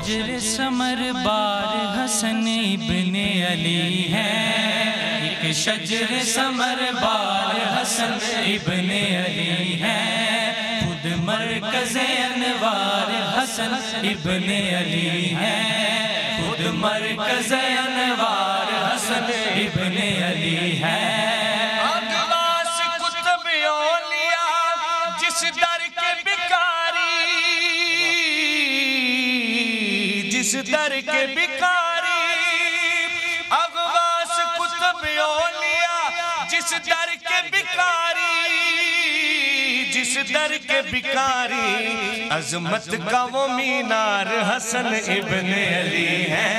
شجر ثمر بار حسن ابن علی ہے، ایک شجر ثمر بار حسن ابن علی ہے، خود مرکز انوار حسن ابن علی ہے، خود مرکز انوار حسن ابن علی ہے۔ اغواث کتب اولیاء جس در کے بکاری، جس در کے بکاری، اغواث کتب اولیاء جس در کے بکاری، جس در کے بکاری، عظمت کا وہ مینار حسن ابن علی ہے،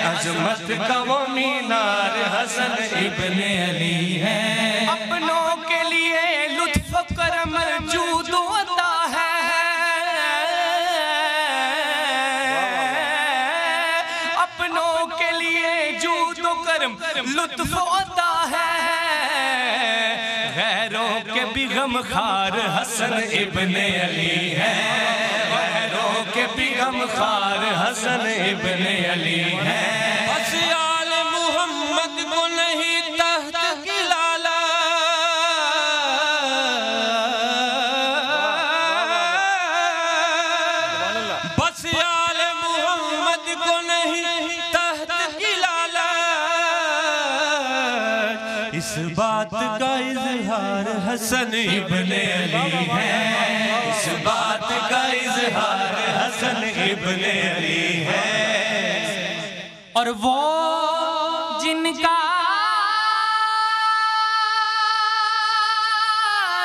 عظمت کا وہ مینار حسن ابن علی ہے۔ اپنوں کے لیے لطف و کرم جود و عطا ہے، اپنوں کے لیے جود و کرم لطف و عطا ہے، غیروں کے بھی غمخوار حسن ابن علی ہے، غیروں کے بھی غمخوار حسن ابن علی ہے۔ بس آل محمد کو نہیں تحت کی لالا، بس آل محمد کو نہیں تحت کی لالا، اس بات کا اظہار حسن ابن علی ہے، اس بات کا اظہار حسن ابن علی ہے۔ اور وہ جن کا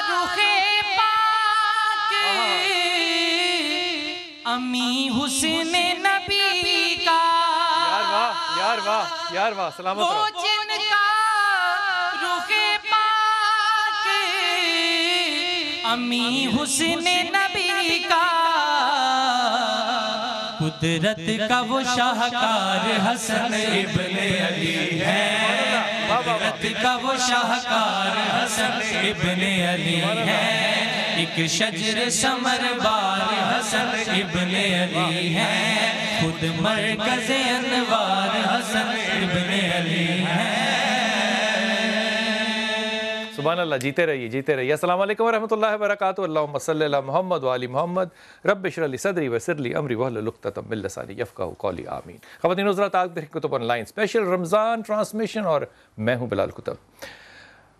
رخ پاک امی حسن نبی کا، یار واہ یار واہ سلامت وہ رہو۔ جن کا رخ پاک امی حسن نبی کا، قدرت کا وہ شاہکار حسن ابن علی ہے، قدرت کا وہ شاہکار حسن ابن علی ہے، ایک شجر ثمر بار حسن ابن علی ہے، خود مرکز انوار حسن ابن علی ہے۔ سبحان اللہ، جیتے رہیے جیتے رہیے۔ السلام علیکم ورحمۃ اللہ وبرکاتہ۔ اللہم صلی علی محمد وعلی محمد، رب اشرح لی صدری ویسر لی امری واحلل عقدۃ من لسانی یفقہوا قولی، آمین۔ خواتین حضرات، آج تحریک کتب on line special Ramzan transmission, اور میں ہوں بلال کتب۔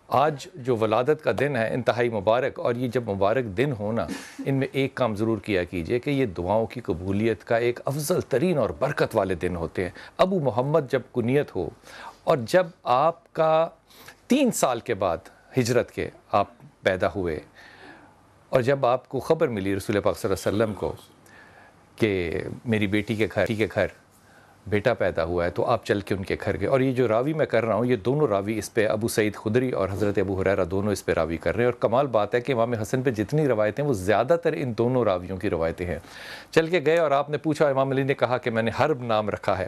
آج جو ولادت کا دن ہے انتہائی مبارک، اور یہ جب مبارک دن ہونا، ان میں ایک کام ضرور کیا کیجئے کہ یہ دعاؤں کی قبولیت کا ایک افضل ترین اور برکت والے دن ہوتے ہیں۔ ابو محمد جب کنیت ہو، اور جب آپ کا 3 سال کے بعد ہجرت کے آپ پیدا ہوئے، اور جب آپ کو خبر ملی رسول پاک صلی اللہ علیہ وسلم کو کہ میری بیٹی کے گھر بیٹا پیدا ہوا ہے، تو آپ چل کے ان کے گھر گئے۔ اور یہ جو راوی میں کر رہا ہوں، یہ دونوں راوی اس پہ، ابو سعید خدری اور حضرت ابو ہریرہ دونوں اس پہ راوی کر رہے ہیں، اور کمال بات ہے کہ امام حسن پہ جتنی روایتیں وہ زیادہ تر ان دونوں راویوں کی روایتیں ہیں۔ چل کے گئے اور آپ نے پوچھا، امام علی نے کہا کہ میں نے حرب نام رکھا ہے۔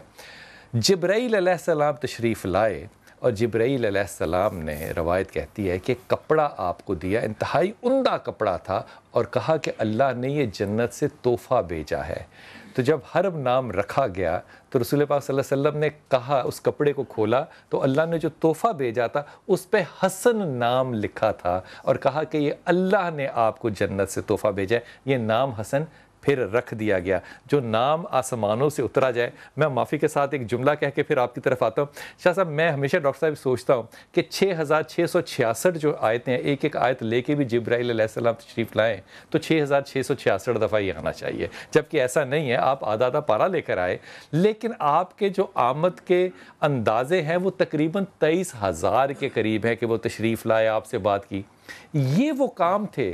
جبرائیل علیہ السلام تشریف لائے، اور جبرائیل علیہ السلام نے، روایت کہتی ہے کہ کپڑا آپ کو دیا، انتہائی عمدہ کپڑا تھا، اور کہا کہ اللہ نے یہ جنت سے تحفہ بھیجا ہے۔ تو جب حرب نام رکھا گیا تو رسول پاک صلی اللہ علیہ وسلم نے کہا، اس کپڑے کو کھولا تو اللہ نے جو تحفہ بھیجا تھا اس پہ حسن نام لکھا تھا، اور کہا کہ یہ اللہ نے آپ کو جنت سے تحفہ بھیجا ہے۔ یہ نام حسن پھر رکھ دیا گیا۔ جو نام آسمانوں سے اترا جائے، میں معافی کے ساتھ ایک جملہ کہہ کے پھر آپ کی طرف آتا ہوں۔ شاہ صاحب، میں ہمیشہ ڈاکٹر صاحب سوچتا ہوں کہ 6666 جو آیتیں ہیں، ایک ایک آیت لے کے بھی جبرائیل علیہ السلام تشریف لائیں تو 6666 دفعہ یہ آنا چاہیے، جبکہ ایسا نہیں ہے۔ آپ آدھا پارہ لے کر آئے، لیکن آپ کے جو آمد کے اندازے ہیں وہ تقریباً 23,000 کے قریب ہیں کہ وہ تشریف لائے، آپ سے بات کی۔ یہ وہ کام تھے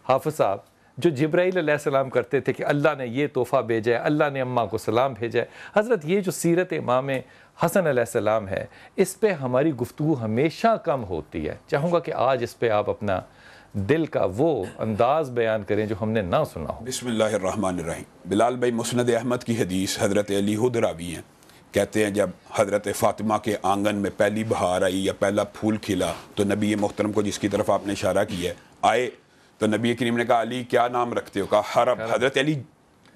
حافظ صاحب جو جبرائیل علیہ السلام کرتے تھے کہ اللہ نے یہ تحفہ بھیجا ہے، اللہ نے اماں کو سلام بھیجا ہے۔ حضرت یہ جو سیرت امام حسن علیہ السلام ہے، اس پہ ہماری گفتگو ہمیشہ کم ہوتی ہے۔ چاہوں گا کہ آج اس پہ آپ اپنا دل کا وہ انداز بیان کریں جو ہم نے نہ سنا ہو۔ بسم اللہ الرحمن الرحیم۔ بلال بھائی، مسند احمد کی حدیث، حضرت علی خود راوی ہیں، کہتے ہیں جب حضرت فاطمہ کے آنگن میں پہلی بہار آئی یا پہلا پھول کھلا تو نبی محترم کو، جس کی طرف آپ نے اشارہ کیا ہے، آئے تو نبی کریم نے کہا علی کیا نام رکھتے ہو؟ کہا حرب۔ حضرت علی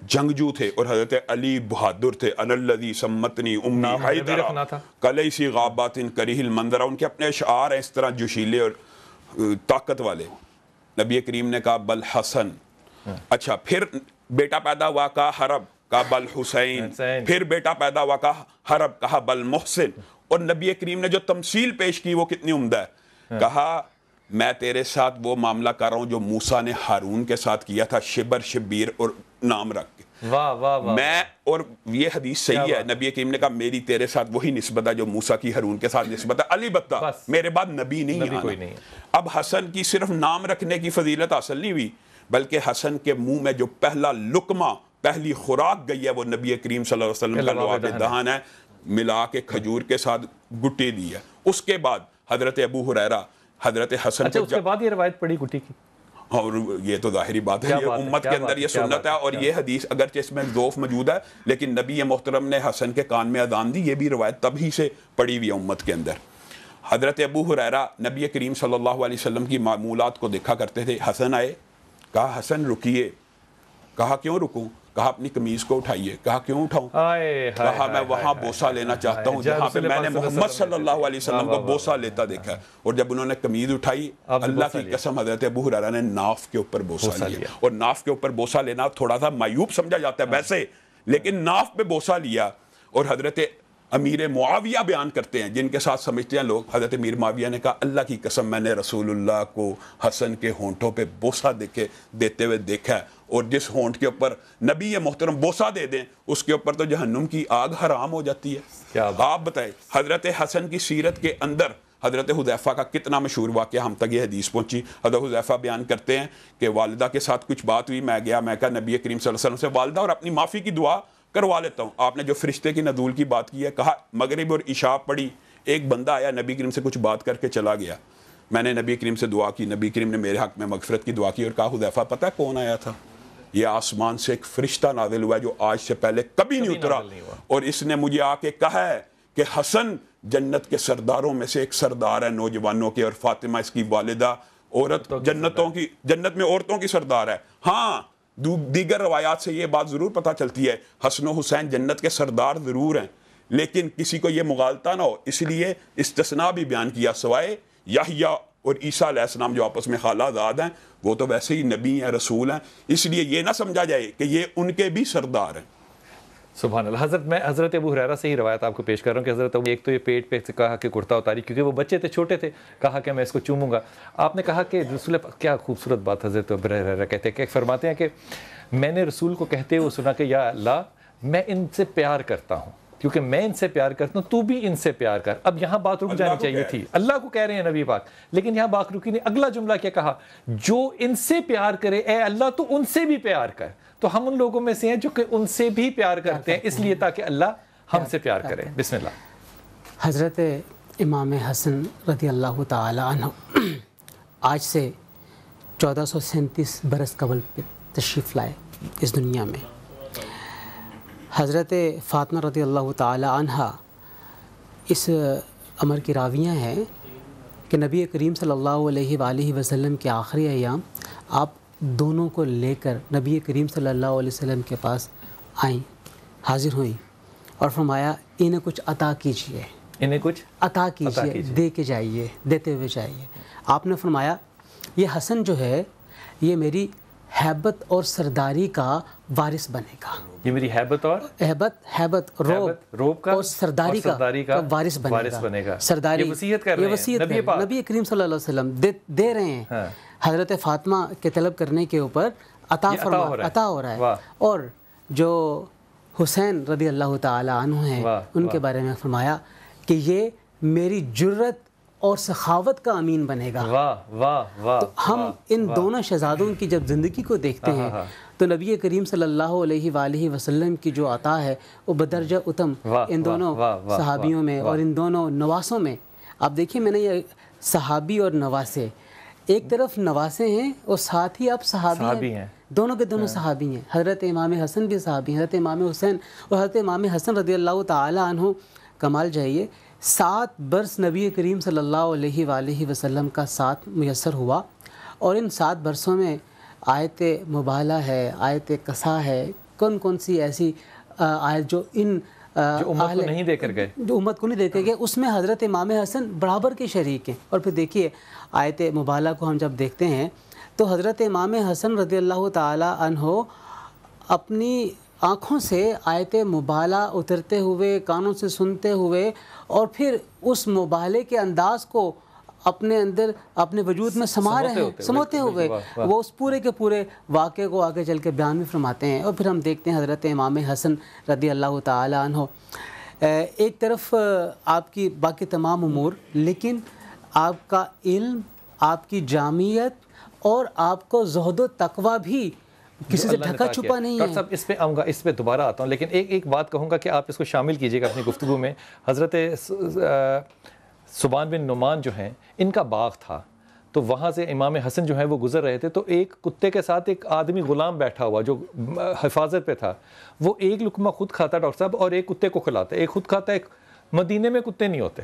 جنگجو تھے اور حضرت علی بہادر تھے. انلذی سمتنی امی نام بھی رکھنا تھا. کلیسی غابات کریہ المنظر. ان کے اپنے اشعار ہیں اس طرح جوشیلے اور طاقت والے. نبی کریم نے کہا بل حسن. اچھا پھر بیٹا پیدا ہوا کہا حرب, کہا بل حسین. پھر بیٹا پیدا ہوا کہا حرب, کہا بل محسن. اور نبی کریم نے جو تمثیل پیش کی وہ کتنی عمدہ ہے. کہا میں تیرے ساتھ وہ معاملہ کر رہا ہوں جو موسیٰ نے ہارون کے ساتھ کیا تھا, شبر شبیر اور نام رکھ کے. واہ واہ واہ. میں, اور یہ حدیث صحیح ہے, نبی کریم نے کہا میری تیرے ساتھ وہی نسبت ہے جو موسیٰ کی ہارون کے ساتھ نسبت ہے. علی بتا میرے بعد نبی نہیں آنا. اب حسن کی صرف نام رکھنے کی فضیلت حاصل نہیں ہوئی, بلکہ حسن کے منہ میں جو پہلا لقمہ, پہلی خوراک گئی ہے وہ نبی کریم صلی اللہ علیہ وسلم کا لعاب دہن ہے, ملا کے کھجور کے ساتھ گٹی دی ہے. اس کے بعد حضرت ابو ہریرہ حضرت حسن اچھا اس کے بعد یہ روایت پڑی گٹی کی, اور یہ تو ظاہری بات ہے, یہ امت کے اندر یہ سنت ہے. اور یہ حدیث اگرچہ اس میں ضعف موجود ہے لیکن نبی محترم نے حسن کے کان میں اذان دی, یہ بھی روایت تب ہی سے پڑی ہوئی ہے امت کے اندر. حضرت ابو ہریرہ نبی کریم صلی اللہ علیہ وسلم کی معمولات کو دیکھا کرتے تھے. حسن آئے, کہا حسن رکیے. کہا کیوں رکوں؟ کہا اپنی قمیض کو اٹھائیے. کہا کیوں اٹھاؤں؟ کہا میں وہاں بوسہ لینا چاہتا ہوں جہاں پہ میں نے محمد صلی اللہ علیہ وسلم کو بوسہ لیتا دیکھا ہے. اور جب انہوں نے قمیض اٹھائی, اللہ کی قسم حضرت ابو ہریرہ نے ناف کے اوپر بوسہ لیا. اور ناف کے اوپر بوسہ لینا تھوڑا سا معیوب سمجھا جاتا ہے ویسے, لیکن ناف پہ بوسہ لیا. اور حضرت امیر معاویہ بیان کرتے ہیں, جن کے ساتھ سمجھتے ہیں لوگ, حضرت امیر معاویہ نے کہا اللہ کی قسم میں نے رسول اللہ کو حسن کے ہونٹوں پہ بوسہ دیتے ہوئے دیکھا ہے, اور جس ہونٹ کے اوپر نبی محترم بوسہ دے دیں اس کے اوپر تو جہنم کی آگ حرام ہو جاتی ہے. آپ بتائیں حضرت حسن کی سیرت کے اندر حضرت حذیفہ کا کتنا مشہور واقعہ ہم تک یہ حدیث پہنچی. حضرت حذیفہ بیان کرتے ہیں کہ والدہ کے ساتھ کچھ بات ہوئی, میں گیا, میں کہا نبی کریم صلی اللہ علیہ وسلم سے والدہ اور اپنی معافی کی دعا کروا لیتا ہوں. آپ نے جو فرشتے کی نزول کی بات کی ہے, کہا مغرب اور عشاء پڑھی, ایک بندہ آیا نبی کریم سے کچھ بات کر کے چلا گیا. میں نے نبی کریم سے دعا کی, نبی کریم نے میرے حق میں مغفرت کی دعا کی اور کہا حذیفہ پتہ ہے کون آیا تھا؟ یہ آسمان سے ایک فرشتہ نازل ہوا ہے جو آج سے پہلے کبھی نہیں اترا, اور اس نے مجھے آ کے کہا ہے کہ حسن جنت کے سرداروں میں سے ایک سردار ہے نوجوانوں کے, اور فاطمہ اس کی والدہ عورت جنت میں عورتوں کی سردار ہے. ہاں دیگر روایات سے یہ بات ضرور پتہ چلتی ہے حسن و حسین جنت کے سردار ضرور ہیں, لیکن کسی کو یہ مغالطہ نہ ہو اس لیے استثناء بھی بیان کیا, سوائے یحییٰ اور عیسیٰ علیہ السلام جو آپس میں خالہ زاد ہیں, وہ تو ویسے ہی نبی ہیں, رسول ہیں, اس لیے یہ نہ سمجھا جائے کہ یہ ان کے بھی سردار ہیں. سبحان اللہ. حضرت میں حضرت ابو ہریرہ سے ہی روایت آپ کو پیش کر رہا ہوں کہ حضرت ابو ایک تو یہ پیٹ پہ کہا کہ کرتا اتاری, کیونکہ وہ بچے تھے, چھوٹے تھے, کہا کہ میں اس کو چوموں گا. آپ نے کہا کہ رسول, کیا خوبصورت بات حضرت ابو ہریرہ کہتے ہیں کہ فرماتے ہیں کہ میں نے رسول کو کہتے ہوئے سنا کہ یا اللہ میں ان سے پیار کرتا ہوں, کیونکہ میں ان سے پیار کرتا ہوں تو بھی ان سے پیار کر. اب یہاں بات رک جانی چاہیے تھی, اللہ کو کہہ رہے ہیں نبی پاک, لیکن یہاں بات رکی نہیں. اگلا جملہ کیا کہا, جو ان سے پیار کرے اے اللہ تو ان سے بھی پیار کر. تو ہم ان لوگوں میں سے ہیں جو کہ ان سے بھی پیار کرتے ہیں, اس لیے تاکہ اللہ ہم سے پیار کرے. بسم اللہ. حضرت امام حسن رضی اللہ تعالی عنہ آج سے 1437 برس قبل پہ تشریف لائے اس دنیا میں. حضرت فاطمہ رضی اللہ تعالی عنہ اس امر کی راویہ ہیں کہ نبی کریم صلی اللہ علیہ وآلہ وسلم کے آخری ایام آپ دونوں کو لے کر نبی کریم صلی اللہ علیہ وسلم کے پاس آئیں, حاضر ہوئیں اور فرمایا انہیں کچھ عطا کیجئے, انہیں کچھ عطا کیجئے, دے کے جائیے, دیتے ہوئے جائیے. آپ نے فرمایا یہ حسن جو ہے یہ میری ہیبت اور سرداری کا وارث بنے گا. یہ میری ہیبت اور روب کا اور سرداری کا وارث بنے گا. سرداری یہ وصیت کر رہے ہیں نبی کریم صلی اللہ علیہ وسلم دے رہے ہیں. حضرت فاطمہ کے طلب کرنے کے اوپر عطا ہو رہا ہے. اور جو حسین رضی اللہ تعالی عنہ ہیں ان کے بارے میں فرمایا کہ یہ میری جرت اور سخاوت کا امین بنے گا. تو ہم ان دونوں شہزادوں کی جب زندگی کو دیکھتے ہیں تو نبی کریم صلی اللہ علیہ وآلہ وسلم کی جو عطا ہے وہ بدرجہ اتم ان دونوں صحابیوں میں اور ان دونوں نواسوں میں. آپ دیکھیں میں نے یہ صحابی اور نواسے, ایک طرف نواسے ہیں اور ساتھ ہی آپ صحابی ہیں, دونوں کے دونوں صحابی ہیں. حضرت امام حسن بھی صحابی ہیں, حضرت امام حسین اور حضرت امام حسن رضی اللہ تعالی عنہ. کمال جائیے 7 برس نبی کریم صلی اللہ علیہ وآلہ وسلم کا ساتھ میسر ہوا, اور ان 7 برسوں میں آیت مبالہ ہے, آیت قصا ہے, کون کون سی ایسی آیت جو امت کو نہیں دے کر گئے، جو امت کو نہیں دے کر گئے، اس میں حضرت امام حسن برابر کے شریک ہیں. اور پھر دیکھیے آیت مبالہ کو ہم جب دیکھتے ہیں تو حضرت امام حسن رضی اللہ تعالی عنہ اپنی آنکھوں سے آیت مبالہ اترتے ہوئے، کانوں سے سنتے ہوئے، اور پھر اس مبالے کے انداز کو اپنے اندر اپنے وجود میں سما رہے ہیں، سموتے ہوئے وہ اس پورے کے پورے واقعے کو آگے چل کے بیان بھی فرماتے ہیں. اور پھر ہم دیکھتے ہیں حضرت امام حسن رضی اللہ تعالی عنہ ایک طرف آپ کی باقی تمام امور، لیکن آپ کا علم، آپ کی جامعیت اور آپ کو زہد و تقوی بھی کسی سے ڈھکا چھپا نہیں ہے. ڈاکٹر صاحب اس پہ آؤں گا، اس پہ دوبارہ آتا ہوں، لیکن ایک بات کہوں گا کہ آپ اس کو شامل کیجئے گا اپنی گفتگو میں. حضرت سبحان بن نعمان جو ہیں، ان کا باغ تھا، تو وہاں سے امام حسن جو ہیں وہ گزر رہے تھے، تو ایک کتے کے ساتھ ایک آدمی غلام بیٹھا ہوا جو حفاظت پہ تھا، وہ ایک لقمہ خود کھاتا ڈاکٹر صاحب اور ایک کتے کو کھلاتا، ایک خود کھاتا، ایک مدینے میں کتے نہیں ہوتے.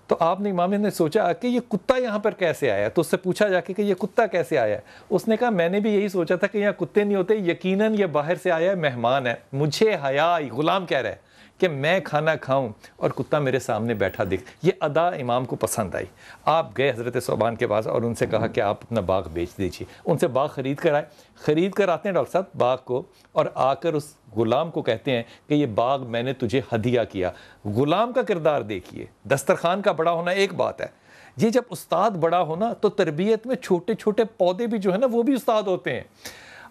تو آپ نے امام نے سوچا کہ یہ کتا یہاں پر کیسے آیا، تو اس سے پوچھا جا کے کہ یہ کتا کیسے آیا ہے. اس نے کہا میں نے بھی یہی سوچا تھا کہ یہاں کتے نہیں ہوتے، یقیناً یہ باہر سے آیا ہے، مہمان ہے، مجھے حیا، غلام کہہ رہا ہے کہ میں کھانا کھاؤں اور کتا میرے سامنے بیٹھا دیکھ. یہ ادا امام کو پسند آئی. آپ گئے حضرت ثوبان کے پاس اور ان سے کہا کہ آپ اپنا باغ بیچ دیجیے. ان سے باغ خرید کر آئے، خرید کر آتے ہیں ڈاکٹر صاحب باغ کو، اور آ کر اس غلام کو کہتے ہیں کہ یہ باغ میں نے تجھے ہدیہ کیا. غلام کا کردار دیکھیے، دسترخوان کا بڑا ہونا ایک بات ہے، یہ جب استاد بڑا ہونا تو تربیت میں چھوٹے چھوٹے پودے بھی جو ہے نا وہ بھی استاد ہوتے ہیں.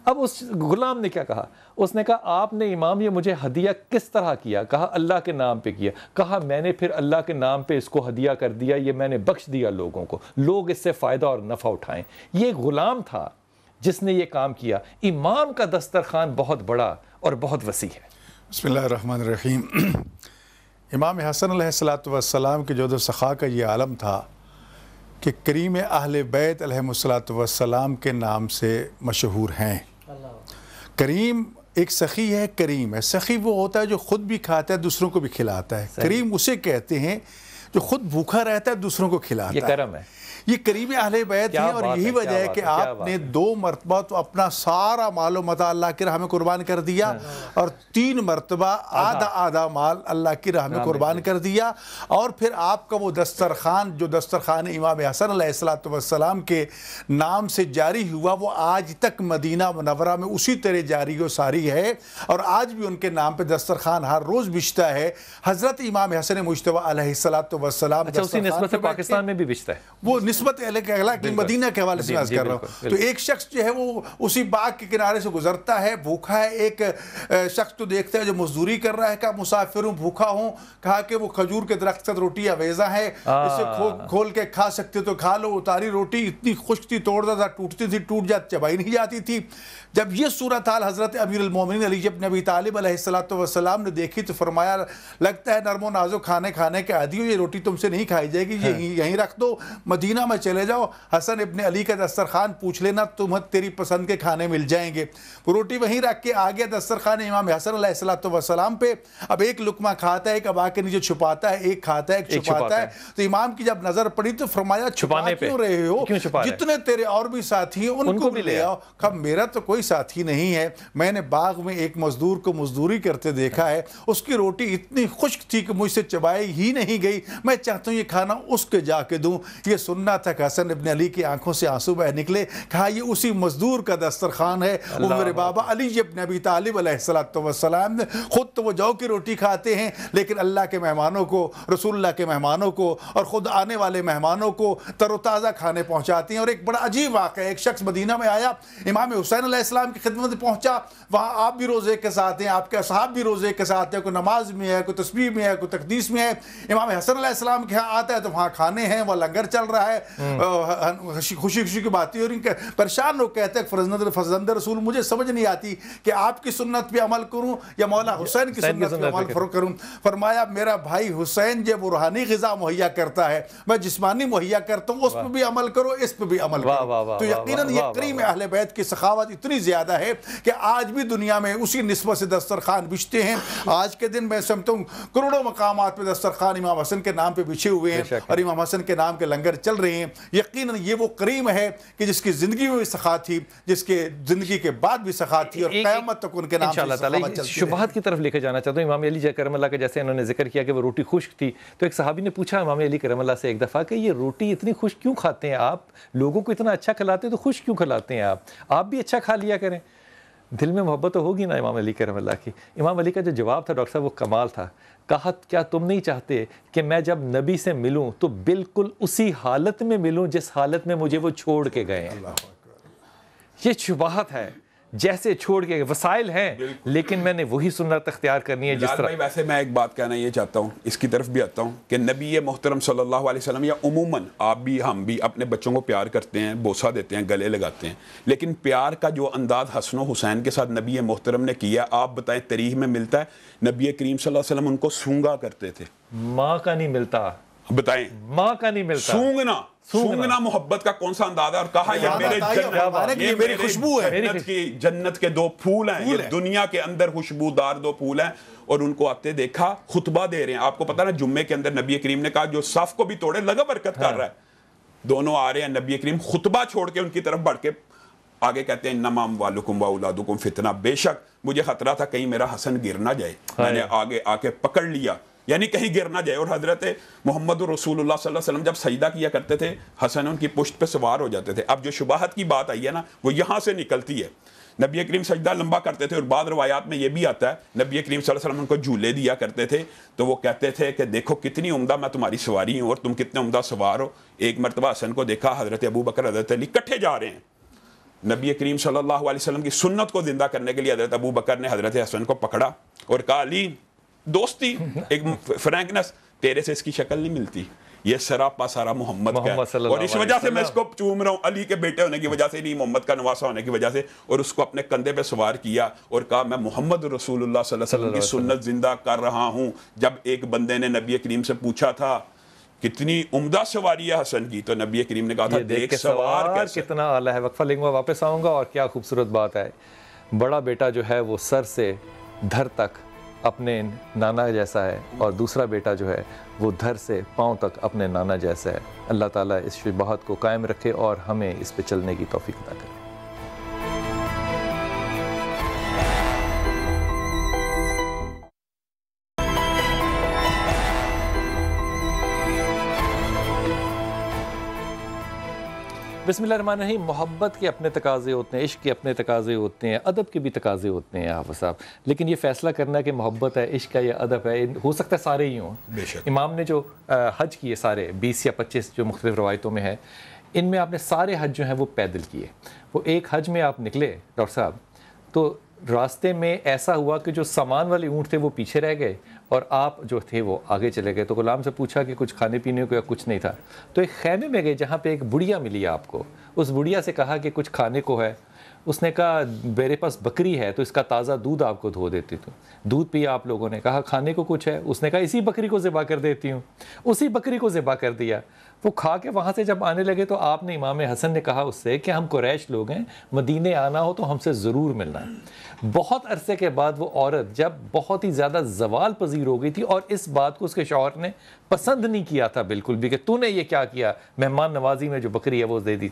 اب اس غلام نے کیا کہا؟ اس نے کہا آپ نے امام یہ مجھے ہدیہ کس طرح کیا؟ کہا اللہ کے نام پہ کیا. کہا میں نے پھر اللہ کے نام پہ اس کو ہدیہ کر دیا، یہ میں نے بخش دیا لوگوں کو، لوگ اس سے فائدہ اور نفع اٹھائیں. یہ غلام تھا جس نے یہ کام کیا. امام کا دسترخوان بہت بڑا اور بہت وسیع ہے. بسم اللہ الرحمن الرحیم. امام حسن علیہ السلام کے جود و سخا کا یہ عالم تھا کہ کریم اہل بیت علیہم السلام کے نام سے مشہور ہیں. کریم ایک سخی ہے، کریم ہے. سخی وہ ہوتا ہے جو خود بھی کھاتا ہے، دوسروں کو بھی کھلاتا ہے. کریم اسے کہتے ہیں جو خود بھوکا رہتا ہے، دوسروں کو کھلاتا ہے. یہ کرم ہے، یہ کریم اہل بیت ہیں. اور یہی وجہ ہے کہ آپ نے 2 مرتبہ تو اپنا سارا مال و متاع اللہ کی راہ میں قربان کر دیا، اور 3 مرتبہ آدھا مال اللہ کی راہ میں قربان کر دیا. اور پھر آپ کا وہ دسترخوان جو دسترخوان امام حسن علیہ السلام کے نام سے جاری ہوا، وہ آج تک مدینہ منورہ میں اسی طرح جاری و ساری ہے. اور آج بھی ان کے نام پہ دسترخوان ہر روز بچتا ہے. حضرت امام حسن مجتبی علیہ السلام اسی نسبت سے پاکستان میں بھی بچتا ہے، وہ نسبت کی مدینہ کے حوالے سے عرض کر رہا ہوں. تو ایک شخص جو ہے وہ اسی باغ کے کنارے سے گزرتا ہے، بھوکا ہے. ایک شخص تو دیکھتا ہے جو مزدوری کر رہا ہے، کہا مسافر ہوں، بھوکا ہوں. کہا کہ وہ کھجور کے درخت سے روٹی اویزہ ہے، اسے کھول کے کھا سکتے تو کھا لو. اتاری روٹی اتنی خشک تھی، توڑتا تھا، ٹوٹتی تھی، ٹوٹ جاتی، چبائی نہیں جاتی تھی. جب یہ صورتحال حضرت امیر المومنین علی بن ابی طالب علیہ السلام نے دیکھی تو فرمایا لگتا ہے نرم و نازک کھانے کے عادی ہو، یہ روٹی تم سے نہیں کھائی جائے گی، یہیں رکھ دو، مدینہ میں چلے جاؤ، حسن ابن علی کا دسترخوان پوچھ لینا، تمہیں تیری پسند کے کھانے مل جائیں گے. وہ روٹی وہیں رکھ کے آ گیا دسترخوان امام حسن علیہ السلام پہ. اب ایک لقمہ کھاتا ہے، ایک اب آ کے نیچے چھپاتا ہے، ایک کھاتا ہے، ایک چھپاتا ہے. تو امام کی جب نظر پڑی تو فرمایا چھپا کیوں رہے ہو؟ جتنے تیرے اور بھی ساتھی ہیں ان کو بھی لے آؤ. کہا میرا تو کوئی ساتھی نہیں ہے، میں نے باغ میں ایک مزدور کو مزدوری کرتے دیکھا ہے، اس کی روٹی اتنی خشک تھی کہ مجھ سے چبائی ہی نہیں گئی، میں چاہتا ہوں یہ کھانا اس کے جا کے دوں. یہ سننا تھا کہ حسن ابن علی کی آنکھوں سے آنسو بہ نکلے. کہا یہ اسی مزدور کا دسترخوان ہے، وہ میرے بابا علی ابن ابی طالب علیہ السلام نے. خود تو وہ جو کی روٹی کھاتے ہیں، لیکن اللہ کے مہمانوں کو، رسول اللہ کے مہمانوں کو اور خود آنے والے مہمانوں کو تر و تازہ کھانے پہنچاتے ہیں. اور ایک بڑا عجیب واقعہ، ایک شخص مدینہ میں آیا، امام حسین علیہ السلام کی خدمت میں پہنچا. وہاں آپ بھی روزے کے ساتھ ہیں، آپ کے اصحاب بھی روزے کے ساتھ ہیں، کوئی نماز میں ہے، کوئی تسبیح میں ہے، کوئی تقدیس میں ہے. امام حسن علیہ السلام کے ہاں آتا ہے تو وہاں کھانے ہیں، وہ لنگر چل رہا ہے، خوشی خوشی کی باتیں ہو رہی ہیں. پریشان لوگ کہتے ہیں فرزند رسول مجھے سمجھ نہیں آتی کہ آپ کی سنت پہ عمل کروں یا مولا حسین کی سنت پہ عمل کروں. فرمایا میرا بھائی حسین جب وہ روحانی غذا مہیا کرتا ہے، میں جسمانی مہیا کرتا ہوں، اس پہ بھی عمل کرو، اس پہ بھی عمل کرو. تو یقیناً یہ کریم اہل بیت کی سخاوت اتنی زیادہ ہے کہ آج بھی دنیا میں اسی نسبت سے دسترخوان بچتے ہیں. آج کے دن میں سمجھتا ہوں کروڑوں مقامات پہ دسترخوان امام حسن کے نام پہ بچھے ہوئے ہیں اور امام حسن کے نام کے لنگر چل رہے ہیں. یقیناً یہ وہ کریم ہے کہ جس کی زندگی میں بھی سخاوت تھی, جس کے زندگی کے بعد بھی سخاوت تھی, اور قیامت تک ان کے نام سے سخاوت چلتی ہے. شبہات کی طرف لے کے جانا چاہتا ہوں. امام علی کرم اللہ کا جیسے انہوں نے ذکر کیا کہ وہ روٹی خشک تھی, تو ایک صحابی نے پوچھا امام علی کرم اللہ سے ایک دفعہ کہ یہ روٹی اتنی خشک کیوں کھاتے ہیں آپ؟ لوگوں کو اتنا اچھا کھلاتے ہیں تو خشک کیوں کھلاتے ہیں آپ بھی اچھا کھا لیا کریں. دل میں محبت تو ہوگی نا امام علی کرم اللہ کی. امام علی کا جو جواب تھا ڈاکٹر صاحب وہ کمال تھا. کہا کیا تم نہیں چاہتے کہ میں جب نبی سے ملوں تو بالکل اسی حالت میں ملوں جس حالت میں مجھے وہ چھوڑ کے گئے ہیں. یہ شبہات ہے, جیسے چھوڑ کے وسائل ہیں لیکن میں نے وہی سنت اختیار کرنی ہے جس طرح. ویسے میں ایک بات کہنا یہ چاہتا ہوں, اس کی طرف بھی آتا ہوں کہ نبی محترم صلی اللہ علیہ وسلم یا عموماً آپ بھی ہم بھی اپنے بچوں کو پیار کرتے ہیں, بوسہ دیتے ہیں, گلے لگاتے ہیں, لیکن پیار کا جو انداز حسن و حسین کے ساتھ نبی محترم نے کیا, آپ بتائیں تاریخ میں ملتا ہے نبی کریم صلی اللہ علیہ وسلم ان کو سونگا کرتے تھے؟ ماں کا نہیں ملتا. بتائیں, ماں کا نہیں ملتا. سونگنا محبت کا کون سا انداز ہے؟ اور کہا یہ میری خوشبو ہے, جنت کے دو پھول ہیں, یہ دنیا کے اندر خوشبودار دو پھول ہیں. اور ان کو آتے دیکھا خطبہ دے رہے ہیں. آپ کو پتا نا جمعے کے اندر نبی کریم نے کہا جو صف کو بھی توڑے لگا برکت کر رہا ہے. دونوں آ رہے ہیں, نبی کریم خطبہ چھوڑ کے ان کی طرف بڑھ کے آگے کہتے ہیں انما اموالکم واولادکم فتنہ, بے شک مجھے خطرہ تھا کہیں میرا حسن گر نہ جائے, میں نے آگے آ کے پکڑ لیا, یعنی کہیں گر نہ جائے. اور حضرت محمد رسول اللہ صلی اللہ علیہ وسلم جب سجدہ کیا کرتے تھے, حسن ان کی پشت پہ سوار ہو جاتے تھے. اب جو شبہات کی بات آئی ہے نا, وہ یہاں سے نکلتی ہے. نبی کریم سجدہ لمبا کرتے تھے, اور بعض روایات میں یہ بھی آتا ہے نبی کریم صلی اللہ علیہ وسلم ان کو جھولے دیا کرتے تھے, تو وہ کہتے تھے کہ دیکھو کتنی عمدہ میں تمہاری سواری ہوں اور تم کتنے عمدہ سوار ہو. ایک مرتبہ حسن کو دیکھا, حضرت ابو بکر حضرت علی کٹھے جا رہے ہیں. نبی کریم صلی اللہ علیہ وسلم کی سنت کو زندہ کرنے کے لیے حضرت ابو بکر نے حضرت حسن کو پکڑا اور کہا علی, دوستی, ایک فرینکنس, تیرے سے اس کی شکل نہیں ملتی, یہ سراپا سارا محمد کا ہے, اور اس وجہ سے میں اس کو چوم رہا ہوں, علی کے بیٹے ہونے کی وجہ سے نہیں, محمد کا نواسا ہونے کی وجہ سے. اور اس کو اپنے کندھے پہ سوار کیا اور کہا میں محمد رسول اللہ صلی اللہ علیہ وسلم کی سنت زندہ کر رہا ہوں. جب ایک بندے نے نبی کریم سے پوچھا تھا کتنی عمدہ سواری ہے حسن کی, تو نبی کریم نے کہا تھا دیکھ سوار کتنا اعلیٰ ہے. وقفہ لیں گے, واپس آؤں گا. اور کیا خوبصورت بات ہے, بڑا بیٹا جو ہے وہ سر سے دھر تک اپنے نانا جیسا ہے, اور دوسرا بیٹا جو ہے وہ دھر سے پاؤں تک اپنے نانا جیسا ہے. اللہ تعالیٰ اس شبہات کو قائم رکھے اور ہمیں اس پہ چلنے کی توفیق عطا کرے. بسم اللہ الرحمن الرحیم. محبت کے اپنے تقاضے ہوتے ہیں, عشق کے اپنے تقاضے ہوتے ہیں, ادب کے بھی تقاضے ہوتے ہیں حافظ صاحب, لیکن یہ فیصلہ کرنا کہ محبت ہے, عشق ہے یا ادب ہے, ہو سکتا ہے سارے ہی ہوں. امام نے جو حج کیے سارے 20 یا 25 جو مختلف روایتوں میں ہے, ان میں آپ نے سارے حج جو ہیں وہ پیدل کیے. وہ ایک حج میں آپ نکلے ڈاکٹر صاحب, تو راستے میں ایسا ہوا کہ جو سامان والے اونٹ تھے وہ پیچھے رہ گئے اور آپ جو تھے وہ آگے چلے گئے. تو غلام سے پوچھا کہ کچھ کھانے پینے کو یا کچھ نہیں تھا, تو ایک خیمے میں گئے جہاں پہ ایک بڑھیا ملی آپ کو. اس بڑھیا سے کہا کہ کچھ کھانے کو ہے. اس نے کہا میرے پاس بکری ہے تو اس کا تازہ دودھ آپ کو دھو دیتی ہوں. دودھ پیا آپ لوگوں نے. کہا کھانے کو کچھ ہے. اس نے کہا اسی بکری کو ذبح کر دیتی ہوں. اسی بکری کو ذبح کر دیا. وہ کھا کے وہاں سے جب آنے لگے تو آپ نے امام حسن نے کہا اس سے کہ ہم قریش لوگ ہیں, مدینے آنا ہو تو ہم سے ضرور ملنا ہے. بہت عرصے کے بعد وہ عورت جب بہت ہی زیادہ زوال پذیر ہو گئی تھی, اور اس بات کو اس کے شوہر نے پسند نہیں کیا تھا بالکل بھی کہ تو نے یہ کیا کیا, مہمان نوازی میں جو بکری ہے وہ دے دی.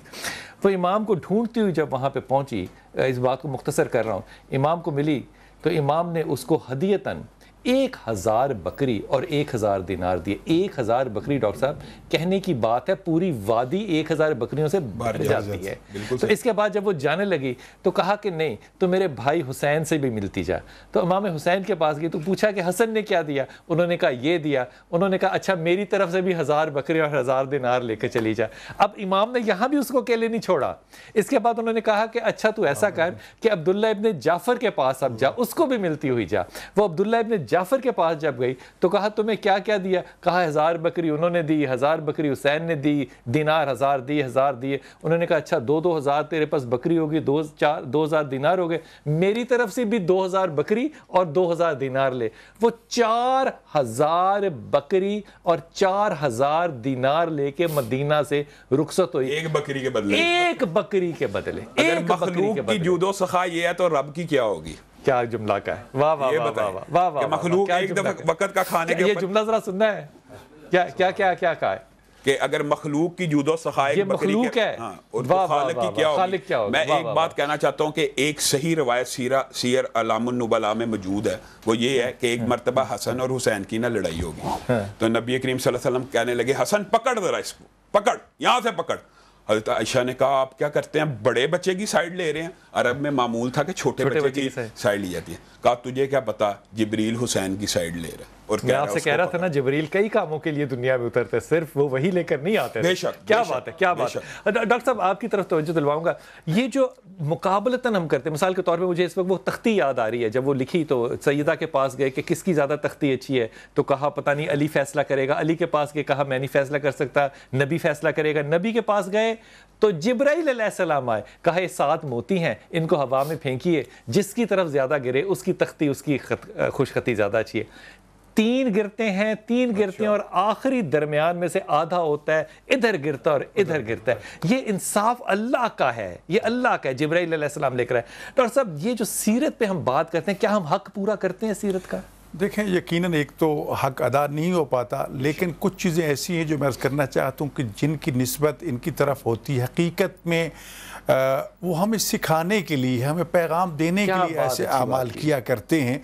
وہ امام کو ڈھونڈتی ہوئی جب وہاں پہ پہنچی, اس بات کو مختصر کر رہا ہوں, امام کو ملی تو امام نے اس کو ہدیتاً 1000 بکری اور 1000 دینار دیے. 1000 بکری ڈاکٹر صاحب کہنے کی بات ہے, پوری وادی 1000 بکریوں سے بھر جاتی ہے. تو اس کے بعد جب وہ جانے لگی تو کہا کہ نہیں تو میرے بھائی حسین سے بھی ملتی جا. تو امام حسین کے پاس گئی تو پوچھا کہ حسن نے کیا دیا. انہوں نے کہا یہ دیا. انہوں نے کہا اچھا میری طرف سے بھی 1000 بکری اور 1000 دینار لے کے چلی جا. اب امام نے یہاں بھی اس کو اکیلے نہیں چھوڑا. اس کے بعد انہوں نے کہا کہ اچھا تو ایسا کر کہ عبداللہ ابن جعفر کے پاس اب جا, اس کو بھی ملتی ہوئی جا. وہ عبداللہ ابن جعفر کے پاس جب گئی تو کہا تمہیں کیا کیا دیا. کہا 1000 بکری انہوں نے دی, 1000 بکری حسین نے دی, دینار 1000 دی, 1000 دیے. انہوں نے کہا اچھا 2000 تیرے پاس بکری ہوگی, 2000 دینار ہو گئے, میری طرف سے بھی 2000 بکری اور 2000 دینار لے. وہ 4000 بکری اور 4000 دینار لے کے مدینہ سے رخصت ہوئی. ایک بکری کے بدلے, ایک بکری کے بدلے. اگر مخلوق کی جود و سخا یہ ہے تو رب کی کیا ہوگی. کیا جملہ کا ہے, واہ واہ واہ واہ واہ واہ. مخلوق ایک وقت کا کھانے کے یہ جملہ ذرا سننا ہے. کیا کہا ہے کہ اگر مخلوق کی جود و سخائے یہ مخلوق ہے اور خالق کی کیا ہوگی. میں ایک بات کہنا چاہتا ہوں کہ ایک صحیح روایت سیر اعلام النبلاء میں موجود ہے, وہ یہ ہے کہ ایک مرتبہ حسن اور حسین کی لڑائی ہوگی, تو نبی کریم صلی اللہ علیہ وسلم کہنے لگے حسن پکڑ ذرا اس کو, پکڑ یہاں سے پکڑ. حضرت عائشہ نے کہا آپ کیا کرتے ہیں, بڑے بچے کی سائیڈ لے رہے ہیں. عرب میں معمول تھا کہ چھوٹے بچے کی سائیڈ لی جاتی ہے. کہا تجھے کیا پتا, جبریل حسین کی سائیڈ لے رہا ہے. اور میں آپ سے کہہ رہا تھا نا, جبریل کئی کاموں کے لیے دنیا میں اترتے, صرف وہ وہی لے کر نہیں آتے. بے شک, کیا بات ہے, کیا بات ہے. ڈاکٹر صاحب آپ کی طرف توجہ دلواؤں گا, یہ جو مقابلتاً ہم کرتے ہیں, مثال کے طور پہ مجھے اس وقت وہ تختی یاد آ رہی ہے, جب وہ لکھی تو سیدہ کے پاس گئے کہ کس کی زیادہ تختی اچھی ہے, تو کہا پتہ نہیں علی فیصلہ کرے گا. علی کے پاس گئے, کہا میں نہیں فیصلہ کر سکتا, نبی فیصلہ کرے گا. نبی کے پاس گئے تو جبرائیل علیہ السلام آئے, کہا یہ 7 موتی ہیں, ان کو ہوا میں پھینکیے, جس کی طرف زیادہ گرے اس کی تختی, اس کی خوش خطی زیادہ اچھی ہے. 3 گرتے ہیں, 3 گرتے ہیں, اور آخری درمیان میں سے آدھا ہوتا ہے, ادھر گرتا اور ادھر گرتا ہے. یہ انصاف اللہ کا ہے, یہ اللہ کا ہے, جبرائیل علیہ السلام لے کر آئے. ڈاکٹر صاحب یہ جو سیرت پہ ہم بات کرتے ہیں, کیا ہم حق پورا کرتے ہیں سیرت کا؟ دیکھیں یقیناً ایک تو حق ادا نہیں ہو پاتا, لیکن کچھ چیزیں ایسی ہیں جو میں عرض کرنا چاہتا ہوں کہ جن کی نسبت ان کی طرف ہوتی ہے, حقیقت میں وہ ہمیں سکھانے کے لیے, ہمیں پیغام دینے کے لیے ایسے اعمال کیا کرتے ہیں.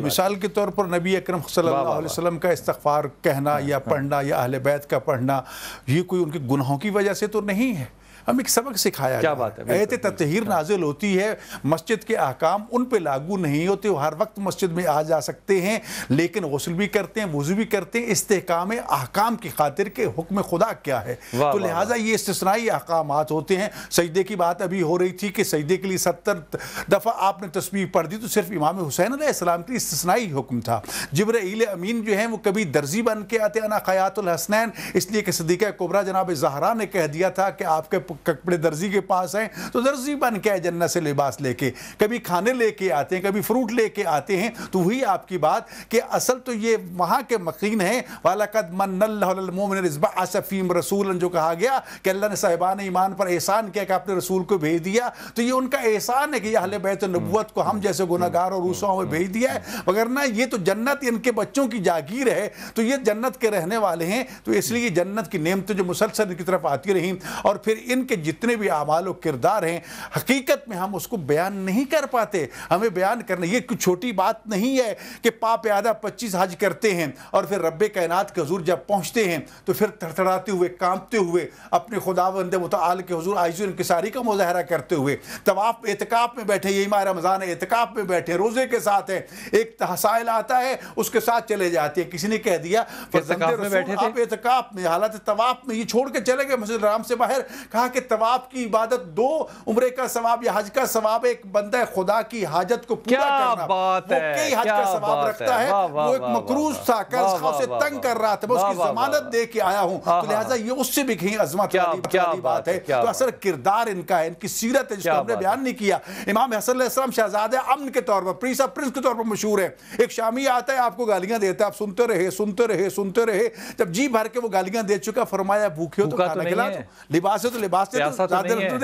مثال کے طور پر نبی اکرم صلی اللہ علیہ وسلم کا استغفار کہنا یا پڑھنا یا اہل بیت کا پڑھنا, یہ کوئی ان کے گناہوں کی وجہ سے تو نہیں ہے, ہم ایک سبق سکھایا ہے. ایت تطہیر نازل ہوتی ہے, مسجد کے احکام ان پہ لاگو نہیں ہوتے, وہ ہر وقت مسجد میں آ جا سکتے ہیں, لیکن غسل بھی کرتے ہیں, وضو بھی کرتے ہیں, استحکام احکام کی خاطر کے حکم خدا کیا ہے. تو لہٰذا یہ استثنائی احکامات ہوتے ہیں. سجدے کی بات ابھی ہو رہی تھی کہ سجدے کے لیے 70 دفعہ آپ نے تسبیح پڑھ دی, تو صرف امام حسین علیہ السلام کے لیے استثنائی حکم تھا. جبرائیل امین جو ہیں وہ کبھی درزی بن کے آتے, انا خیاط الحسنین, اس لیے کہ صدیقہ کبریٰ جناب زہرا نے کہہ دیا تھا کہ آپ کے کپڑے درزی کے پاس ہیں, تو درزی بن کے جنت سے لباس لے کے, کبھی کھانے لے کے آتے ہیں, کبھی فروٹ لے کے آتے ہیں. تو وہی آپ کی بات کہ اصل تو یہ وہاں کے مقین ہیں, وَلَقَدْ مَنَّ اللَّهُ عَلَى الْمُؤْمِنِينَ إِذْ بَعَثَ فِيهِمْ رَسُولًا, جو کہا گیا کہ اللہ نے صاحبان ایمان پر احسان کیا کہ اپنے رسول کو بھیج دیا. تو یہ ان کا احسان ہے کہ یہ اہل بیت النبوت کو ہم جیسے گناہگار اور روسوں میں بھیج دیا ہے, وگرنہ یہ تو جنت ان کے بچوں کی جاگیر ہے, تو یہ جنت کے رہنے والے ہیں. تو اس لیے جنت کی نعمتیں جو مسلسل ان کی طرف آتی رہیں, اور پھر ان کے جتنے بھی اعمال و کردار ہیں, حقیقت میں ہم اس کو بیان نہیں کر پاتے. ہمیں بیان کرنا یہ کوئی چھوٹی بات نہیں ہے کہ پا پیادہ 25 حج کرتے ہیں, اور پھر رب کائنات کے حضور جب پہنچتے ہیں تو پھر تڑتڑاتے ہوئے, کانپتے ہوئے اپنے خداوند متعال کے حضور عاجز و انکساری کا مظاہرہ کرتے ہوئے طواف اعتکاف میں بیٹھے, یہی ماہ رمضان ہے, اعتکاف میں بیٹھے, روزے کے ساتھ ہیں, ایک سائل آتا ہے اس کے ساتھ چلے جاتے ہیں. کسی نے کہہ دیا آپ اعتکاف میں, حالت طواف میں, یہ چھوڑ کے چلے گئے مسجد الحرام سے باہر. کہا کہ طواف کی عبادت 2 عمرے کا ثواب یا حج کا ثواب, ایک بندہ خدا کی حاجت کو پورا کرنا, وہ کئی حج کا ثواب رکھتا ہے. وہ ایک مقروض تھا, قرض خواہ سے تنگ کر رہا تھا, میں اس کی ضمانت دے کے آیا ہوں. تو لہٰذا یہ اس سے بھی کہیں عظمت والی بات ہے. تو اصل کردار ان کا ہے, ان کی سیرت ہے, جس کو ہم نے بیان نہیں کیا. امام حسن علیہ السلام شہزادہ امن کے طور پر, پرنس کے طور پر مشہور ہے. ایک شامی آتا ہے, آپ کو گالیاں دیتا ہے, آپ سنتے رہے سنتے رہے سنتے رہے, جب جی بھر کے وہ گالیاں دے چکا, فرمایا بھوکے ہو تو کھانا کھلا دو, لباس ہے تو لباس دے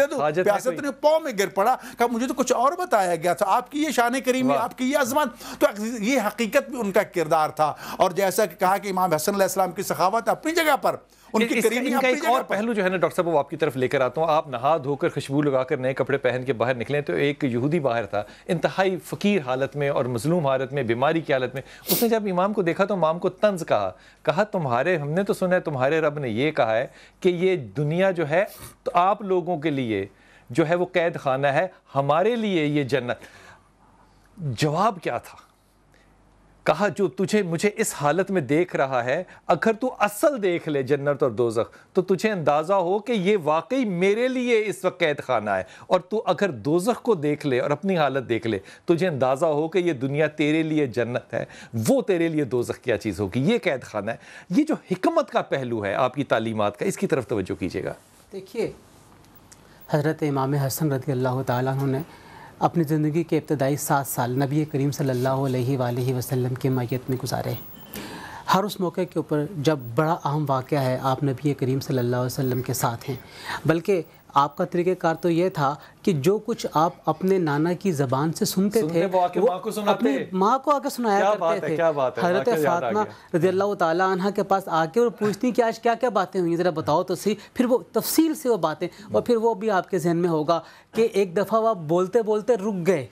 دو, پیاسے تو پاؤں میں گر پڑا. کہا مجھے تو کچھ اور بتایا گیا تھا, آپ کی یہ شان کریمی, آپ کی یہ عظمت. تو یہ حقیقت میں ان کا کردار تھا. اور جیسا کہ کہا کہ امام حسن علیہ السلام کی سخاوت اپنی جگہ پر, ان کی کریمی اپنی جگہ پر. اور پہلو جو ہے نا ڈاکٹر صاحب, وہ آپ کی طرف لے کر آتا ہوں. آپ نہا دھو کر خوشبو لگا کر نئے کپڑے پہن کے باہر نکلیں, تو ایک یہودی باہر تھا, انتہائی فقیر حالت میں اور مظلوم حالت میں, بیماری کی حالت میں. اس نے جب امام کو دیکھا تو امام کو طنز کہا تمہارے, ہم نے تو سنا ہے تمہارے رب نے یہ کہا ہے کہ یہ دنیا جو ہے تو آپ لوگوں کے لیے جو ہے وہ قید خانہ ہے, ہمارے لیے یہ جنت. جواب کیا تھا؟ کہا جو مجھے اس حالت میں دیکھ رہا ہے, اگر تو اصل دیکھ لے جنت اور دوزخ, تو تجھے اندازہ ہو کہ یہ واقعی میرے لیے اس وقت قید خانہ ہے. اور تو اگر دوزخ کو دیکھ لے اور اپنی حالت دیکھ لے, تجھے اندازہ ہو کہ یہ دنیا تیرے لیے جنت ہے, وہ تیرے لیے دوزخ کیا چیز ہوگی, یہ قید خانہ ہے. یہ جو حکمت کا پہلو ہے آپ کی تعلیمات کا, اس کی طرف توجہ کیجیے گا. دیکھیے, حضرت امام حسن رضی اللہ تعالیٰ عنہ نے اپنی زندگی کے ابتدائی 7 سال نبی کریم صلی اللہ علیہ وآلہ وسلم کی معیت میں گزارے. ہر اس موقع کے اوپر جب بڑا اہم واقعہ ہے آپ نبی کریم صلی اللہ علیہ وسلم کے ساتھ ہیں، بلکہ آپ کا طریقہ کار تو یہ تھا کہ جو کچھ آپ اپنے نانا کی زبان سے سنتے تھے وہ اپنی ماں کو آ کے سنایا کرتے تھے۔ حضرت فاطمہ رضی اللہ تعالیٰ عنہ کے پاس آ کے اور پوچھتی کہ آج کیا کیا باتیں ہوئی ذرا بتاؤ تو صحیح، پھر وہ تفصیل سے وہ باتیں، اور پھر وہ بھی آپ کے ذہن میں ہوگا کہ ایک دفعہ وہ بولتے بولتے رک گئے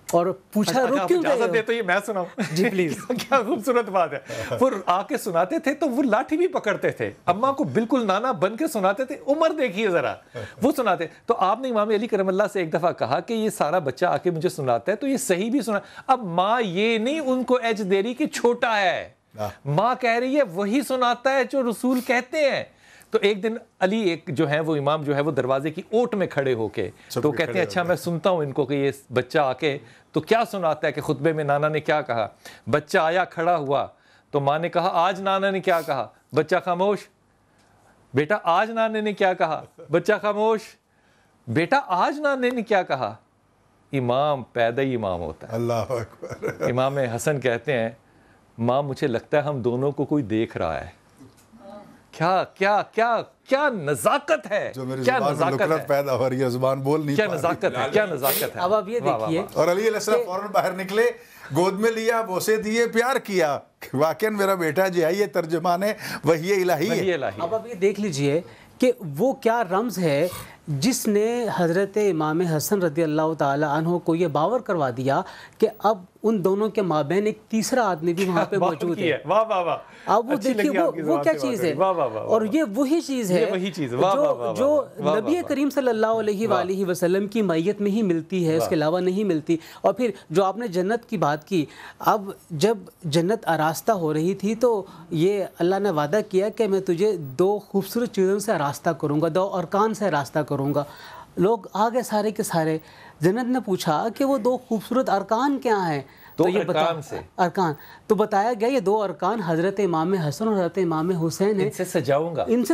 اور پوچھا رک کیوں گئے؟ اجازت دے تو یہ میں سناؤں جی پلیز۔ کیا خوبصورت بات ہے۔ وہ آ کے سناتے تھے تو وہ لاٹھی بھی پکڑتے تھے، اماں کو بالکل نانا بن کے سناتے تھے، عمر دیکھیے ذرا، وہ سناتے۔ تو آپ نے امام علی کرم اللہ سے ایک دفعہ کہا کہ یہ سارا بچہ آ کے مجھے سناتا ہے تو یہ صحیح بھی سنا۔ اب ماں یہ نہیں ان کو ایج دے رہی کہ چھوٹا ہے، ماں کہہ رہی ہے وہی سناتا ہے جو رسول کہتے ہیں۔ تو ایک دن علی ایک جو ہے وہ امام جو ہے وہ دروازے کی اوٹ میں کھڑے ہو کے تو کہتے ہیں اچھا میں سنتا ہوں ان کو کہ یہ بچہ آ کے تو کیا سناتا ہے کہ خطبے میں نانا نے کیا کہا۔ بچہ آیا کھڑا ہوا تو ماں نے کہا آج نانا نے کیا کہا، بچہ خاموش۔ بیٹا آج نانے نے کیا کہا، بچہ خاموش۔ بیٹا آج نانے نے کیا کہا۔ امام پیدا ہی امام ہوتا ہے۔ اللہ اکبر۔ امام حسن کہتے ہیں ماں مجھے لگتا ہے ہم دونوں کو کوئی دیکھ رہا ہے۔ کیا کیا کیا کیا نزاکت ہے، کیا نزاکت ہے، پیدا ہو رہی ہے، زبان بول نہیں، کیا نزاکت ہے، کیا نزاکت ہے۔ اب آپ یہ دیکھیے، اور علی علیہ السلام فوراً باہر نکلے، گود میں لیا، بوسے دیے، پیار کیا، واقعاً میرا بیٹا جو ہے یہ ترجمان وحی الہی ہے۔ اب آپ یہ دیکھ لیجئے کہ وہ کیا رمز ہے جس نے حضرت امام حسن رضی اللہ تعالی عنہ کو یہ باور کروا دیا کہ اب ان دونوں کے مابین ایک تیسرا آدمی بھی وہاں پہ موجود ہے۔ واہ واہ واہ۔ اب وہ دیکھیے وہ کیا چیز ہے، اور یہ وہی چیز ہے جو نبی کریم صلی اللہ علیہ وآلہ وسلم کی معیت میں ہی ملتی ہے، اس کے علاوہ نہیں ملتی۔ اور پھر جو آپ نے جنت کی بات کی، اب جب جنت آراستہ ہو رہی تھی تو یہ اللہ نے وعدہ کیا کہ میں تجھے دو خوبصورت چیزوں سے آراستہ کروں گا، دو ارکان سے آراستہ کروں گا۔ لوگ آگے سارے کے سارے، جنت نے پوچھا کہ وہ دو خوبصورت ارکان کیا ہیں، تو یہ ارکان تو بتایا گیا یہ دو ارکان حضرت امام حسن اور حضرت امام حسین ہیں، ان سے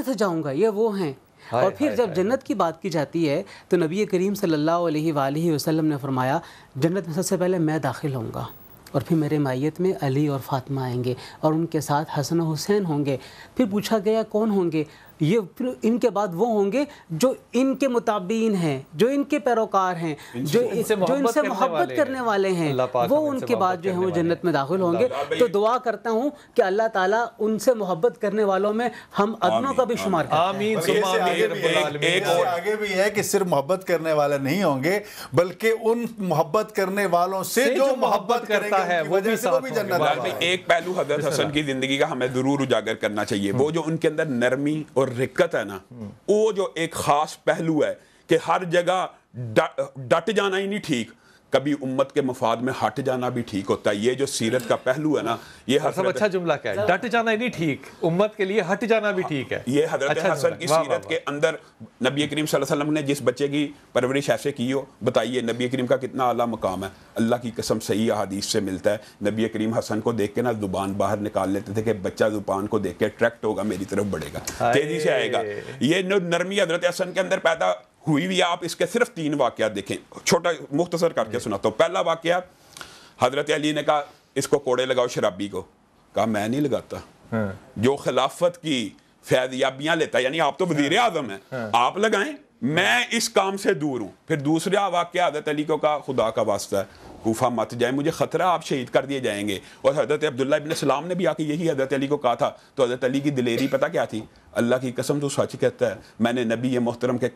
سجاؤں گا، یہ وہ ہیں۔ اور پھر جب جنت کی بات کی جاتی ہے تو نبی کریم صلی اللہ علیہ وآلہ وسلم نے فرمایا جنت میں سب سے پہلے میں داخل ہوں گا، اور پھر میرے معیت میں علی اور فاطمہ آئیں گے، اور ان کے ساتھ حسن و حسین ہوں گے۔ پھر پوچھا گیا کون ہوں گے، یہ پھر ان کے بعد وہ ہوں گے جو ان کے متابعین ہیں، جو ان کے پیروکار ہیں، جو ان سے محبت کرنے والے ہیں، وہ ان کے بعد جو ہیں وہ جنت میں داخل ہوں گے۔ تو دعا کرتا ہوں کہ اللہ تعالیٰ ان سے محبت کرنے والوں میں ہم ادنوں کا بھی شمار کریں۔ آمین ثم آمین۔ ایک اور آگے بھی ہے کہ صرف محبت کرنے والے نہیں ہوں گے، بلکہ ان محبت کرنے والوں سے جو محبت کرتا ہے وہ بھی جنت میں۔ ایک پہلو حضرت حسن کی زندگی کا ہمیں ضرور اجاگر کرنا چاہیے، وہ جو ان کے اندر نرمی اور رقت ہے نا، وہ جو ایک خاص پہلو ہے کہ ہر جگہ ڈٹ جانا ہی نہیں ٹھیک، کبھی امت کے مفاد میں ہٹ جانا بھی ٹھیک ہوتا ہے۔ یہ جو سیرت کا پہلو ہے نا، یہ سب اچھا جملہ کیا ہے، ڈٹ جانا ہی نہیں ٹھیک، امت کے لیے ہٹ جانا بھی ٹھیک ہے۔ یہ حضرت حسن کی سیرت کے اندر نبی کریم صلی اللہ علیہ وسلم نے جس بچے کی پرورش ایسے کی ہو، بتائیے نبی کریم کا کتنا اعلیٰ مقام ہے۔ اللہ کی قسم صحیح احادیث سے ملتا ہے، نبی کریم حسن کو دیکھ کے نا زبان باہر نکال لیتے تھے کہ بچہ زبان کو دیکھ کے اٹریکٹ ہوگا، میری طرف بڑھے گا، تیزی سے آئے گا۔ یہ نرمی حضرت حسن کے اندر پیدا ہوئی بھی۔ آپ اس کے صرف 3 واقعات دیکھیں، چھوٹا مختصر کر کے سناتا ہوں۔ پہلا واقعہ، حضرت علی نے کہا اس کو کوڑے لگاؤ شرابی کو، کہا میں نہیں لگاتا، جو خلافت کی فیضیابیاں لیتا ہے، یعنی آپ تو وزیر اعظم ہیں، آپ لگائیں، میں اس کام سے دور ہوں۔ پھر دوسرا واقعہ حضرت علی کو کہا خدا کا واسطہ ہے کوفہ مت جائیں، مجھے خطرہ آپ شہید کر دیے جائیں گے۔ اور حضرت عبداللہ ابن سلام نے بھی آ کے یہی حضرت علی کو کہا تھا، تو حضرت علی کی دلیری پتہ کیا تھی؟ اللہ کی قسم تو سچ کہتا ہے، میں نے نبی محترم کے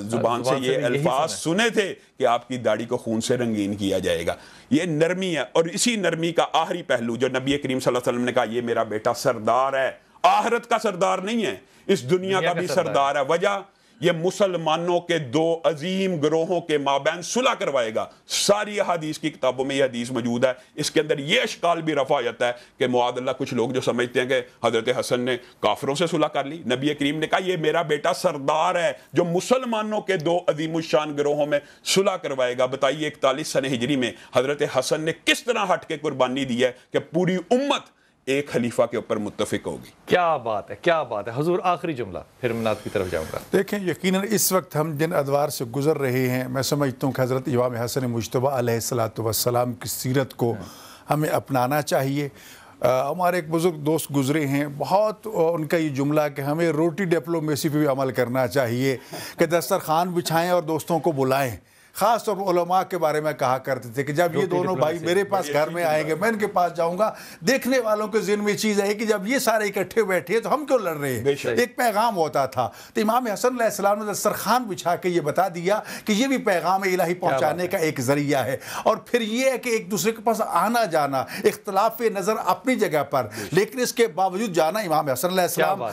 زبان سے یہ الفاظ سنے تھے کہ آپ کی داڑھی کو خون سے رنگین کیا جائے گا۔ یہ نرمی ہے، اور اسی نرمی کا آخری پہلو جو نبی کریم صلی اللہ علیہ وسلم نے کہا یہ میرا بیٹا سردار ہے، آخرت کا سردار نہیں ہے، اس دنیا کا بھی سردار ہے۔ وجہ یہ مسلمانوں کے 2 عظیم گروہوں کے مابین صلح کروائے گا۔ ساری احادیث کی کتابوں میں یہ حدیث موجود ہے۔ اس کے اندر یہ اشکال بھی رفع ہوتا ہے کہ معاذ اللہ کچھ لوگ جو سمجھتے ہیں کہ حضرت حسن نے کافروں سے صلح کر لی، نبی کریم نے کہا یہ میرا بیٹا سردار ہے جو مسلمانوں کے 2 عظیم الشان گروہوں میں صلح کروائے گا۔ بتائیے 41 سنہ ہجری میں حضرت حسن نے کس طرح ہٹ کے قربانی دی ہے کہ پوری امت ایک خلیفہ کے اوپر متفق ہوگی۔ کیا بات ہے، کیا بات ہے۔ حضور آخری جملہ، پھر منات کی طرف جاؤں گا۔ دیکھیں یقیناً اس وقت ہم جن ادوار سے گزر رہے ہیں، میں سمجھتا ہوں کہ حضرت امام حسن مجتبیٰ علیہ السلام کی سیرت کو ہمیں اپنانا چاہیے۔ ہمارے ایک بزرگ دوست گزرے ہیں، بہت ان کا یہ جملہ کہ ہمیں روٹی ڈپلومیسی پہ بھی عمل کرنا چاہیے کہ دسترخوان بچھائیں اور دوستوں کو بلائیں. خاص طور پر علماء کے بارے میں کہا کرتے تھے کہ جب یہ دونوں بھائی میرے پاس گھر میں آئیں گے، میں ان کے پاس جاؤں گا، دیکھنے والوں کے ذہن میں چیز ہے کہ جب یہ سارے اکٹھے بیٹھے تو ہم کیوں لڑ رہے ہیں. ایک پیغام ہوتا تھا. تو امام حسن علیہ السلام نے دسترخوان بچھا کے یہ بتا دیا کہ یہ بھی پیغام الہی پہنچانے کا ایک ذریعہ ہے. اور پھر یہ ہے کہ ایک دوسرے کے پاس آنا جانا، اختلاف نظر اپنی جگہ پر، لیکن اس کے باوجود جانا. امام حسن علیہ السلام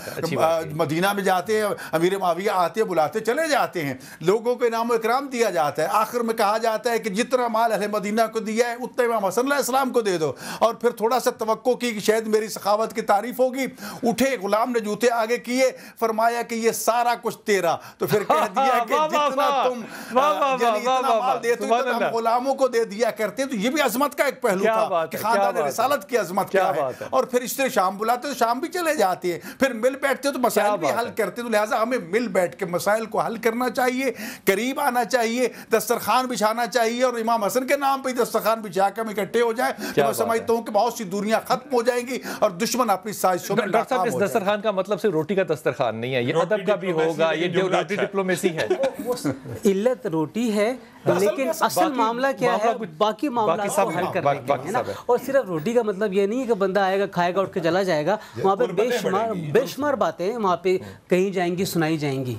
مدینہ میں جاتے ہیں، امیر معاویہ آتے ہیں، بلاتے چلے جاتے ہیں، لوگوں کو انعام و اکرام دیا جاتا ہے. آخر میں کہا جاتا ہے کہ جتنا مال اہل مدینہ کو دیا ہے اتنا امام حسن علیہ السلام کو دے دو. اور پھر تھوڑا سا توقع کی کہ شاید میری سخاوت کی تعریف ہوگی. اٹھے، غلام نے جوتے آگے کیے، فرمایا کہ یہ سارا کچھ تیرا. تو پھر کہہ دیا کہ جتنا تم یعنی اتنا مال دیتے ہو تو ہم غلاموں کو دے دیا کرتے. تو یہ بھی عظمت کا ایک پہلو تھا کہ خاندان رسالت کی عظمت کیا ہے. اور پھر اس طرح شام بلاتے تو شام بھی چلے جاتے ہیں، پھر مل بیٹھتے تو مسائل بھی حل کرتے. تو لہٰذا ہمیں مل بیٹھ کے مسائل کو حل کرنا چاہیے، قریب آنا چاہیے، دسترخوان بچھانا چاہیے. اور امام حسن کے نام پہ دسترخوان بچھا کے ہم اکٹھے ہو جائیں تو میں سمجھتا ہوں کہ بہت سی دوریاں ختم ہو جائیں گی اور دشمن اپنی سازشوں میں ڈاکٹر صاحب، اس دسترخوان کا مطلب صرف روٹی کا دسترخوان نہیں ہے، یہ ادب کا بھی ہوگا، یہ روٹی ڈپلومیسی ہے. علت روٹی ہے لیکن اصل معاملہ کیا ہے، باقی معاملات کو حل کرنے کے ہے نا. اور صرف روٹی کا مطلب یہ نہیں ہے کہ بندہ آئے گا، کھائے گا، اٹھ کے چلا جائے گا. وہاں پہ بے شمار باتیں وہاں پہ کہیں جائیں گی، سنائی جائیں گی.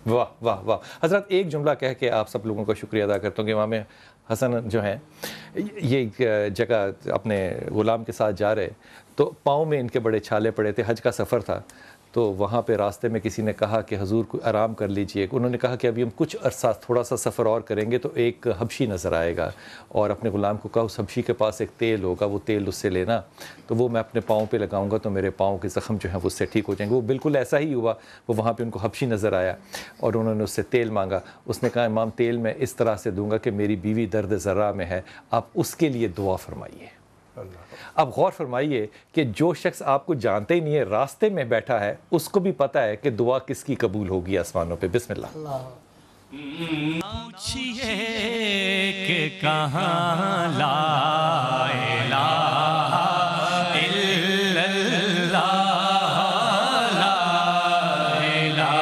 واہ واہ واہ. حضرت ایک جملہ کہہ کے آپ سب لوگوں کا شکریہ ادا کرتا ہوں کہ امام حسن جو ہیں یہ ایک جگہ اپنے غلام کے ساتھ جا رہے تو پاؤں میں ان کے بڑے چھالے پڑے تھے، حج کا سفر تھا. تو وہاں پہ راستے میں کسی نے کہا کہ حضور کو آرام کر لیجئے. انہوں نے کہا کہ ابھی ہم کچھ عرصہ تھوڑا سا سفر اور کریں گے تو ایک حبشی نظر آئے گا، اور اپنے غلام کو کہا اس حبشی کے پاس ایک تیل ہوگا، وہ تیل اس سے لینا، تو وہ میں اپنے پاؤں پہ لگاؤں گا تو میرے پاؤں کے زخم جو ہیں وہ اس سے ٹھیک ہو جائیں گے. وہ بالکل ایسا ہی ہوا. وہ وہاں پہ ان کو حبشی نظر آیا اور انہوں نے اس سے تیل مانگا. اس نے کہا امام تیل میں اس طرح سے دوں گا کہ میری بیوی درد ذرہ میں ہے، آپ اس کے لیے دعا فرمائیے. اب غور فرمائیے کہ جو شخص آپ کو جانتے ہی نہیں ہے، راستے میں بیٹھا ہے، اس کو بھی پتا ہے کہ دعا کس کی قبول ہوگی آسمانوں پہ. بسم اللہ. پوچھئے کہ کہاں لا الہ الا اللہ، لا الہ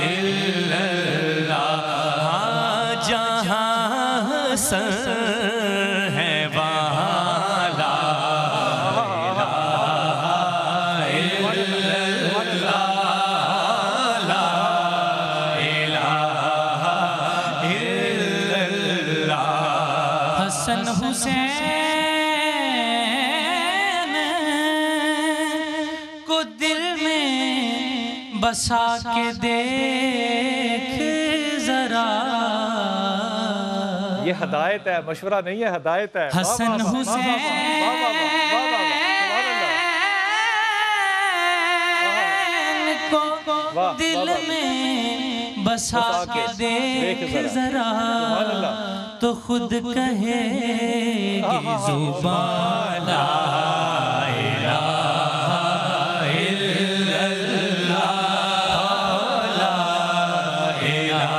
الا اللہ، جہاں سر ہے وہاں لا الہ الا اللہ، لا حسن حسین کو دل میں بسا کے دیکھ ذرا. یہ ہدایت ہے، مشورہ نہیں ہے، ہدایت ہے. حسن حسین کو دل میں بسا کے دیکھ ذرا تو خود کہے گی زبان لا الہ الا اللہ، لا الہ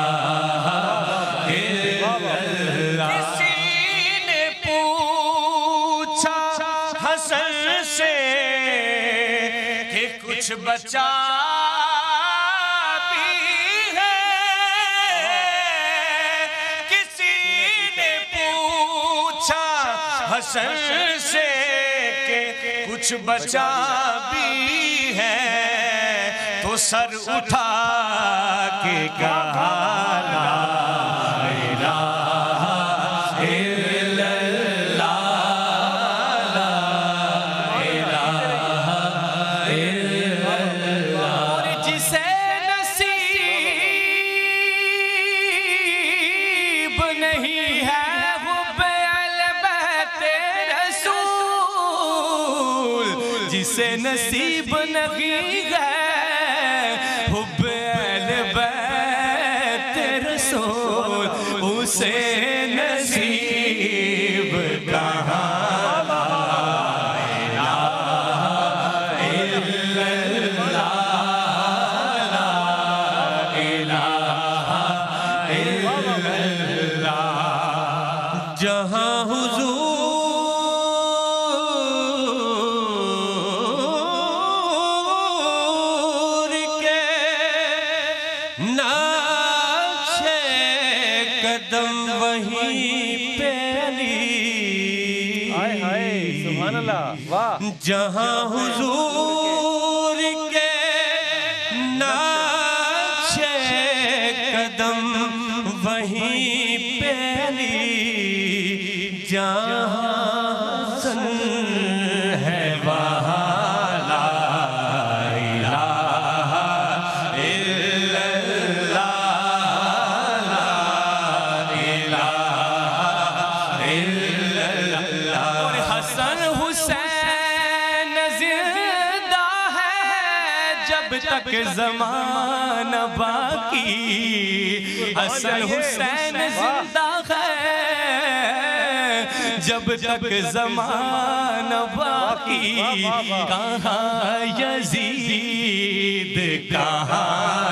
الا اللہ. کسی نے پوچھا حسن سے کہ کچھ بچا بھی ہے، کسی نے پوچھا حسن سے کہ کچھ بچا بھی ہے، تو سر اٹھا کے کہا لا الہ الا اللہ، لا الہ الا اللہ. اور جسے نصیب نہیں ہے حب اہل بیت رسول، جسے نصیب نہیں ہے حب اہل بیت رسول، اسے نصیب کہاں جہاں حضور قدم وہیں پہ علی، ہائے ہائے سبحان اللہ، واہ، جہاں حضور کے نقش قدم وہیں پہ علی، جہاں حسن ہے وہاں لا الہ الا اللہ، لا الہ الا اللہ۔ اور حسن حسین زندہ ہے جب تک زمانہ باقی، حسن حسین زندہ ہے جب تک زمانہ باقی، کہاں یزید کہاں